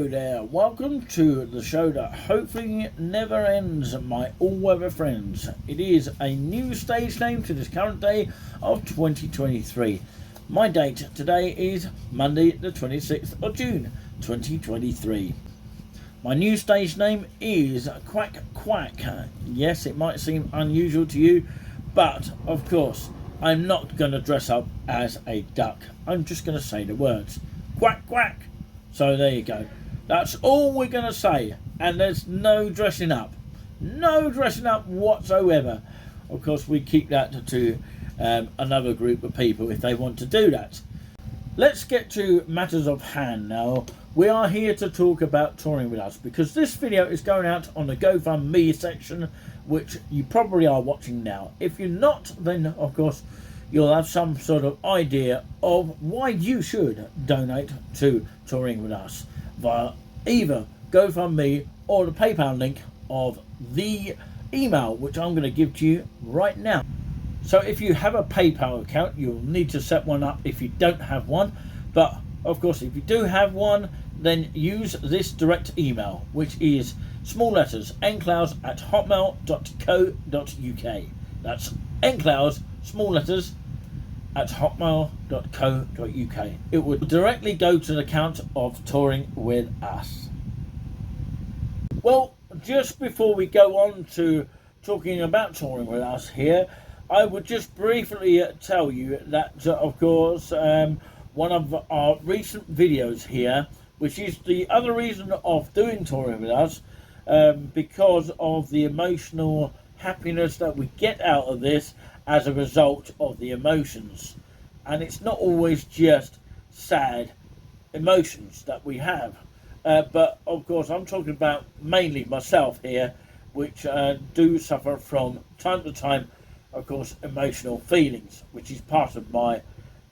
Hello there, welcome to the show that hopefully never ends, my all-weather friends. It is a new stage name to this current day of 2023. My date today is Monday the 26th of June 2023. My new stage name is Quack Quack. Yes, it might seem unusual to you, but of course I'm not going to dress up as a duck. I'm just going to say the words Quack Quack. So there you go. That's all we're going to say. And there's no dressing up. No dressing up whatsoever. Of course, we keep that to another group of people if they want to do that. Let's get to matters of hand now. We are here to talk about touring with us because this video is going out on the GoFundMe section, which you probably are watching now. If you're not, then of course you'll have some sort of idea of why you should donate to touring with us via either GoFundMe or the PayPal link of the email, which I'm going to give to you right now. So if you have a PayPal account, you'll need to set one up if you don't have one. But of course, if you do have one, then use this direct email, which is small letters nclouds@hotmail.co.uk. That's nclouds, small letters, at hotmail.co.uk. It would directly go to the account of touring with us. Well, just before we go on to talking about touring with us here, I would just briefly tell you that, of course, one of our recent videos here, which is the other reason of doing touring with us, because of the emotional happiness that we get out of this as a result of the emotions. And it's not always just sad emotions that we have, but of course I'm talking about mainly myself here, which do suffer from time to time, of course, emotional feelings, which is part of my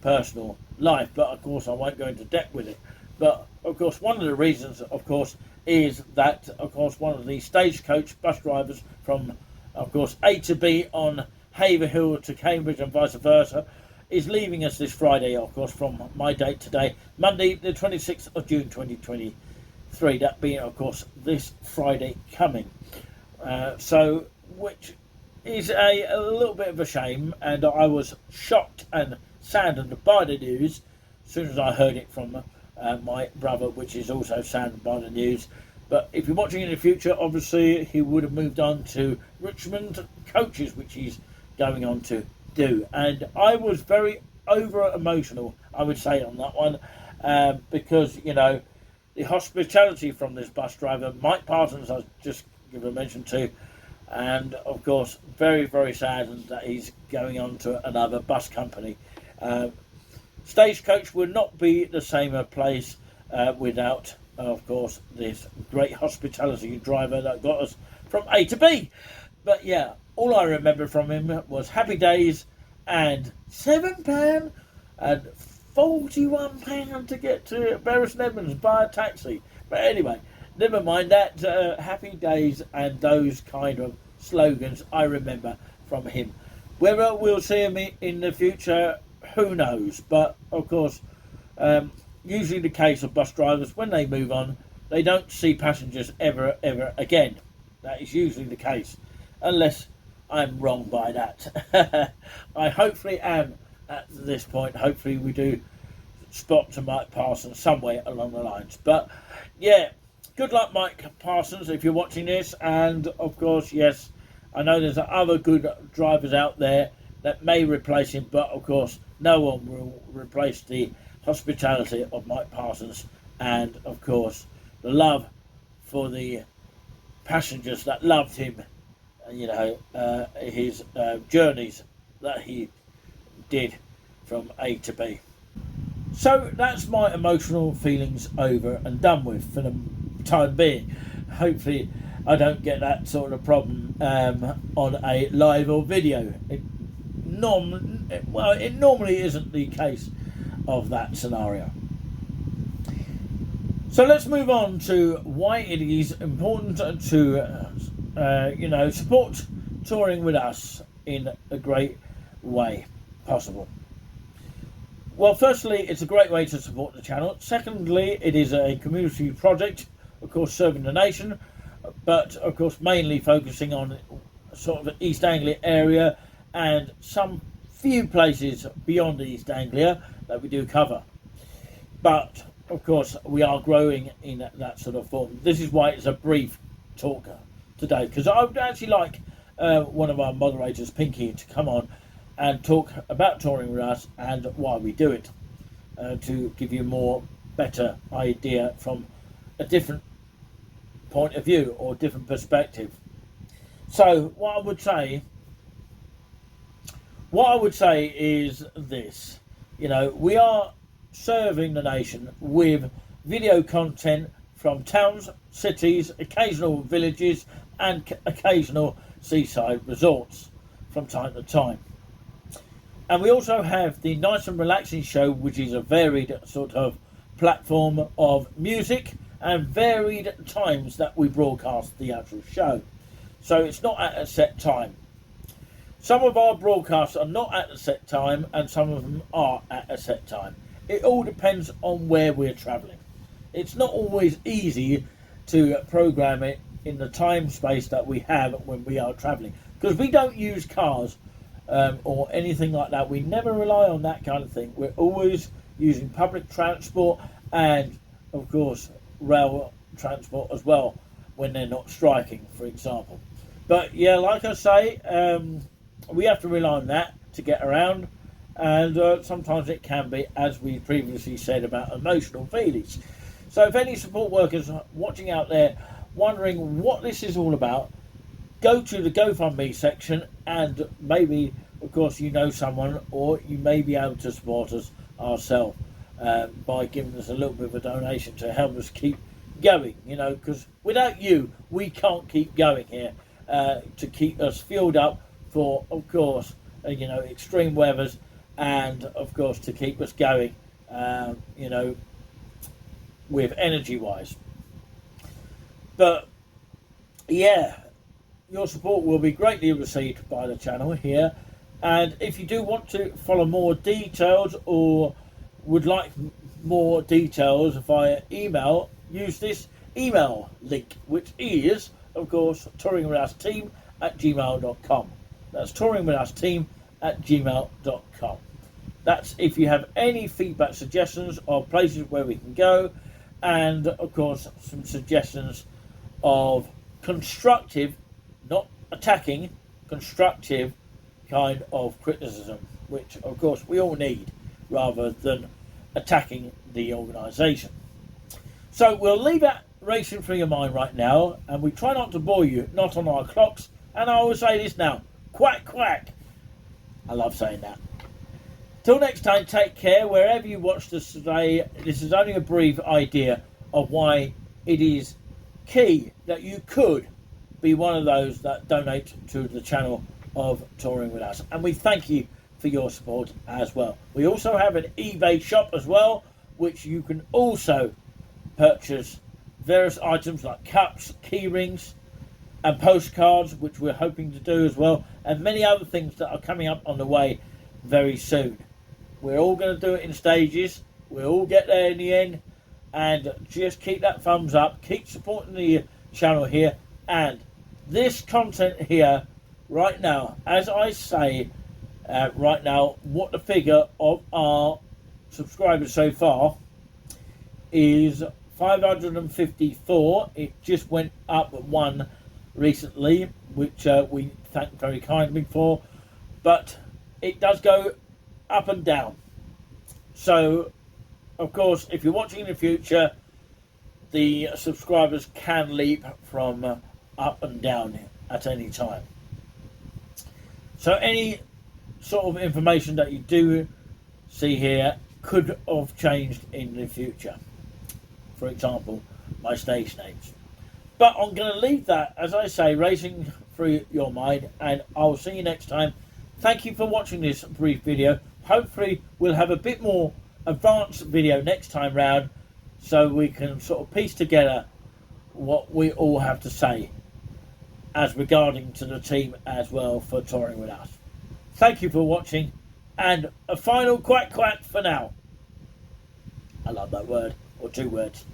personal life, but of course I won't go into depth with it. But of course one of the reasons, of course, is that of course one of the stagecoach bus drivers from, of course, A to B on Haverhill to Cambridge and vice versa is leaving us this Friday, of course, from my date today, Monday the 26th of June 2023, that being of course this Friday coming, so which is a little bit of a shame, and I was shocked and saddened by the news as soon as I heard it from my brother, which is also saddened by the news. But if you're watching in the future, obviously he would have moved on to Richmond coaches, which he's going on to do. And I was very over emotional, I would say, on that one, because, you know, the hospitality from this bus driver, Mike Parsons, I just give a mention to, and of course very, very saddened that he's going on to another bus company. Stagecoach would not be the same a place without, of course, this great hospitality driver that got us from A to B. But yeah, all I remember from him was happy days and £7 and £41 to get to Bury St Edmunds by a taxi. But anyway, never mind that. Happy days and those kind of slogans I remember from him. Whether we'll see him in the future, who knows? But of course, usually the case of bus drivers, when they move on, they don't see passengers ever again. That is usually the case, unless I'm wrong by that. I hopefully am at this point. Hopefully we do spot to Mike Parsons somewhere along the lines. But yeah, good luck, Mike Parsons, if you're watching this. And of course, yes, I know there's other good drivers out there that may replace him, but of course no one will replace the hospitality of Mike Parsons, and of course the love for the passengers that loved him, you know, his journeys that he did from A to B. So that's my emotional feelings over and done with for the time being. Hopefully I don't get that sort of problem on a live or video. It normally isn't the case of that scenario. So let's move on to why it is important to you know, support touring with us in a great way possible. Well, firstly, it's a great way to support the channel. Secondly, it is a community project, of course, serving the nation, but of course mainly focusing on sort of the East Anglia area and some few places beyond East Anglia that we do cover. But of course we are growing in that sort of form. This is why it's a brief talk today, because I would actually like one of our moderators, Pinky, to come on and talk about touring with us and why we do it, to give you a more better idea from a different point of view or different perspective. So what I would say is this: we are serving the nation with video content from towns, cities, occasional villages, and occasional seaside resorts from time to time. And we also have the Nice and Relaxing Show, which is a varied sort of platform of music and varied times that we broadcast the actual show. So it's not at a set time. Some of our broadcasts are not at a set time and some of them are at a set time. It all depends on where we're travelling. It's not always easy to program it in the time space that we have when we are travelling, because we don't use cars or anything like that. We never rely on that kind of thing. We're always using public transport and of course rail transport as well when they're not striking, for example. But yeah, like I say, we have to rely on that to get around, and sometimes it can be, as we previously said, about emotional feelings. So if any support workers watching out there wondering what this is all about, go to the GoFundMe section, and maybe, of course, you know someone, or you may be able to support us ourselves by giving us a little bit of a donation to help us keep going, because without you, we can't keep going here, to keep us fueled up for, of course, extreme weathers, and, of course, to keep us going, with energy-wise. But, yeah, your support will be greatly received by the channel here, and if you do want to follow more details or would like more details via email, use this email link, which is, of course, touringwithousteam@gmail.com. That's touringwithousteam@gmail.com. That's if you have any feedback, suggestions of places where we can go, and of course some suggestions of constructive, not attacking, constructive kind of criticism, which of course we all need, rather than attacking the organisation. So we'll leave that racing through your mind right now, and we try not to bore you, not on our clocks. And I will say this now: quack quack. I love saying that. Till next time, take care wherever you watched us today. This is only a brief idea of why it is key that you could be one of those that donate to the channel of Touring With Us. And we thank you for your support as well. We also have an eBay shop as well, which you can also purchase various items like cups, key rings, and postcards, which we're hoping to do as well, and many other things that are coming up on the way very soon. We're all going to do it in stages. We'll all get there in the end, and just keep that thumbs up, keep supporting the channel here, and this content here right now, as I say right now, what the figure of our subscribers so far is 554. It just went up one recently, which we thank very kindly for, but it does go up and down. So of course, if you're watching in the future, the subscribers can leap from up and down at any time. So any sort of information that you do see here could have changed in the future. For example, my stage names. But I'm going to leave that, as I say, racing through your mind, and I'll see you next time. Thank you for watching this brief video. Hopefully we'll have a bit more advanced video next time round, so we can sort of piece together what we all have to say as regarding to the team as well for Touring With Us. Thank you for watching, And a final quack quack for now. I love that word, or two words.